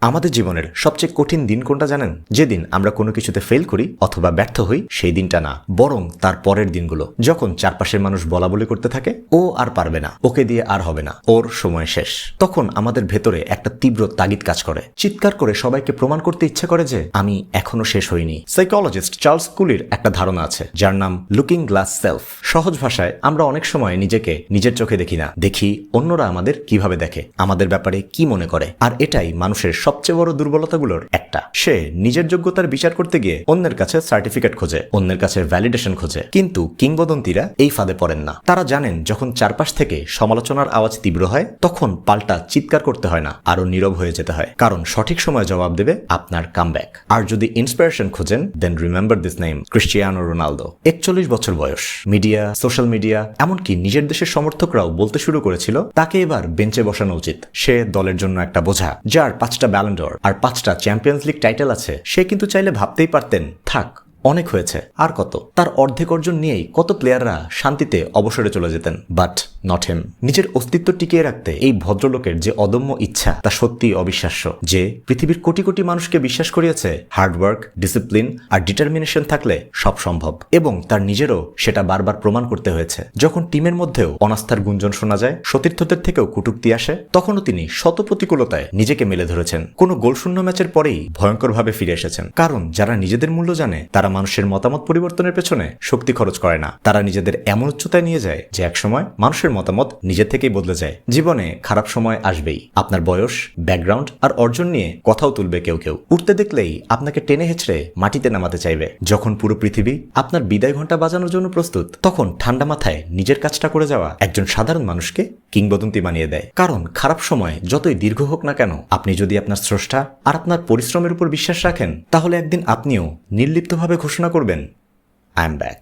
আমাদের জীবনের সবচেয়ে কঠিন দিন কোনটা জানেন? যেদিন আমরা কোনো কিছুতে ফেল করি অথবা ব্যর্থ হই, সেই দিনটা না, বরং তার পরের দিনগুলো, যখন চারপাশের মানুষ বলাবলি করতে থাকে ও আর পারবে না, ওকে দিয়ে আর হবে না, ওর সময় শেষ। তখন আমাদের ভেতরে একটা তীব্র তাগিদ কাজ করে, চিৎকার করে সবাইকে প্রমাণ করতে ইচ্ছে করে যে আমি এখনো শেষ হইনি। সাইকোলজিস্ট চার্লস কুলির একটা ধারণা আছে যার নাম লুকিং গ্লাস সেলফ। সহজ ভাষায়, আমরা অনেক সময় নিজেকে নিজের চোখে দেখি না, দেখি অন্যরা আমাদের কিভাবে দেখে, আমাদের ব্যাপারে কি মনে করে। আর এটাই মানুষের সবচেয়ে বড় দুর্বলতাগুলোর একটা। সে নিজের যোগ্যতার বিচার করতে গিয়ে অন্যের কাছে সার্টিফিকেট খোঁজে, অন্যের কাছে ভ্যালিডেশন খোঁজে। কিন্তু কিংবদন্তিরা এই ফাঁদে পড়েন না। তারা জানেন যখন চারপাশ থেকে সমালোচনার আওয়াজ তীব্র হয়, তখন পাল্টা চিৎকার করতে হয় না, আরো নীরব হয়ে যেতে হয়, কারণ সঠিক সময় জবাব দেবে আপনার কামব্যাক। আর যদি ইন্সপিরেশন খোঁজেন, then remember this name, Cristiano Ronaldo. 41 বছর বয়স, মিডিয়া, সোশ্যাল মিডিয়া, এমনকি নিজের দেশের সমর্থকরাও বলতে শুরু করেছিল তাকে এবার বেঞ্চে বসানো উচিত। সে দলের জন্য একটা বোঝা, যার 5টা ব্যালন ড'র আর 5টা চ্যাম্পিয়ন্স লিগ টাইটেল আছে। সে কিন্তু চাইলে ভাবতেই পারতেন, থাক, অনেক হয়েছে, আর কত। তার অর্ধেক অর্জন নিয়েই কত প্লেয়াররা শান্তিতে অবসরে চলে যেতেন, বাট নট হিম। নিজের অস্তিত্ব টিকিয়ে রাখতে এই ভদ্রলোকের যে অদম্য ইচ্ছা, তা সত্যি অবিশ্বাস্য। যে পৃথিবীর কোটি কোটি মানুষকে বিশ্বাস করিয়েছে হার্ডওয়ার্ক, ডিসিপ্লিন আর ডিটারমিনেশন থাকলে সব সম্ভব, এবং তার নিজেরও সেটা বারবার প্রমাণ করতে হয়েছে। যখন টিমের মধ্যেও অনাস্থার গুঞ্জন শোনা যায়, সতীর্থদের থেকেও কটূক্তি আসে, তখনও তিনি শত প্রতিকূলতায় নিজেকে মেলে ধরেছেন। কোনো গোলশূন্য ম্যাচের পরেই ভয়ঙ্করভাবে ফিরে এসেছেন। কারণ যারা নিজেদের মূল্য জানে, তারা মানুষের মতামত পরিবর্তনের পেছনে শক্তি খরচ করে না। তারা নিজেদের এমন উচ্চতায় নিয়ে যায় যে একসময় মানুষের মতামত নিজে থেকেই বদলে যায়। জীবনে খারাপ সময় আসবেই। আপনার বয়স, ব্যাকগ্রাউন্ড আর অর্জন নিয়ে কথাও তুলবে কেউ কেউ। উঠতে দেখলেই আপনাকে টেনে হেঁচড়ে মাটিতে নামাতে চাইবে। যখন পুরো পৃথিবী আপনার বিদায় ঘন্টা বাজানোর জন্য প্রস্তুত, তখন ঠান্ডা মাথায় নিজের কাজটা করে যাওয়া একজন সাধারণ মানুষকে কিংবদন্তি বানিয়ে দেয়। কারণ খারাপ সময় যতই দীর্ঘ হোক না কেন, আপনি যদি আপনার স্রষ্টা আর আপনার পরিশ্রমের উপর বিশ্বাস রাখেন, তাহলে একদিন আপনিও নির্লিপ্তভাবে ঘোষণা করবেন, আই এম ব্যাক।